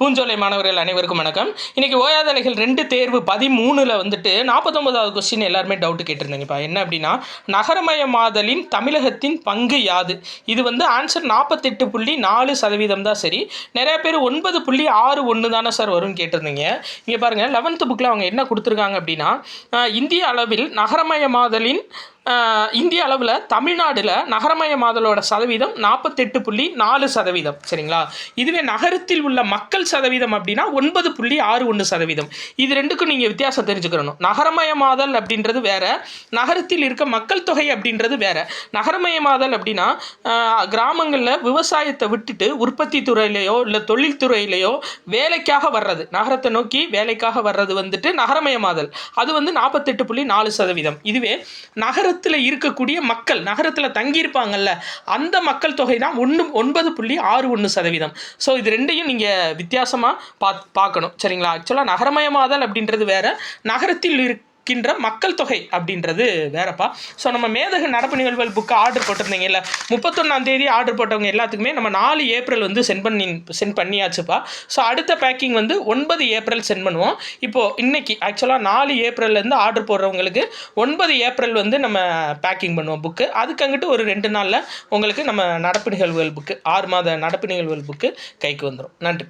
பூஞ்சோலை மாணவர்கள் அனைவருக்கும் வணக்கம். இன்னைக்கு ஓயாத அலைகள் 2 தேர்வு 13ல் வந்துட்டு 49வது கொஸ்டின் எல்லாருமே டவுட் கேட்டிருந்தீங்கப்பா. என்ன அப்படின்னா, நகரமயமாதலின் தமிழகத்தின் பங்கு யாது? இது வந்து ஆன்சர் 48.4% தான். சரி, நிறைய பேர் 9.61 தானே சார் வரும்னு கேட்டிருந்தீங்க. இங்கே பாருங்கள், 11th புக்கில் அவங்க என்ன கொடுத்துருக்காங்க அப்படின்னா, இந்திய அளவில் நகரமயமாதலின் இந்திய அளவில் தமிழ்நாட்டில் நகரமயமாதலோட சதவீதம் 48.4%. சரிங்களா? இதுவே நகரத்தில் உள்ள மக்கள் சதவீதம் அப்படின்னா 9.61%. இது ரெண்டுக்கும் நீங்கள் வித்தியாசம் தெரிஞ்சுக்கணும். நகரமயமாதல் அப்படின்றது வேற, நகரத்தில் இருக்க மக்கள் தொகை அப்படின்றது வேற. நகரமயமாதல் அப்படின்னா கிராமங்களில் விவசாயத்தை விட்டுட்டு உற்பத்தி துறையிலையோ இல்லை தொழில்துறையிலையோ வேலைக்காக வர்றது, நகரத்தை நோக்கி வேலைக்காக வர்றது வந்துட்டு நகரமயமாதல். அது வந்து 48.4%. இதுவே நகரத்தில் இருக்கக்கூடிய மக்கள், நகரத்தில் தங்கியிருப்பாங்கல்ல, அந்த மக்கள் தொகை தான் 9.61%. ஸோ இது ரெண்டையும் நீங்கள் வித்தியாசமாக பார்க்கணும். சரிங்களா? ஆக்சுவலாக நகரமயமாதல் அப்படின்றது வேற, நகரத்தில் இருக்கின்ற மக்கள் தொகை அப்படின்றது வேறப்பா. ஸோ நம்ம மேதகு நடப்பு நிகழ்வுகள் புக்கு ஆர்டர் போட்டிருந்தீங்கல்ல, 31ஆம் தேதி ஆர்டர் போட்டவங்க எல்லாத்துக்குமே நம்ம 4 ஏப்ரல் வந்து சென்ட் பண்ணியாச்சுப்பா. ஸோ அடுத்த பேக்கிங் வந்து 9 ஏப்ரல் சென்ட் பண்ணுவோம். இப்போது இன்னைக்கு ஆக்சுவலாக 4 ஏப்ரல்லேருந்து ஆர்டர் போடுறவங்களுக்கு 9 ஏப்ரல் வந்து நம்ம பேக்கிங் பண்ணுவோம் புக்கு. அதுக்கு அங்கிட்டு ஒரு 2 நாளில் உங்களுக்கு நம்ம நடப்பு நிகழ்வுகள் புக்கு, 6 மாத நடப்பு நிகழ்வுகள் புக்கு கைக்கு வந்துடும். நன்றி.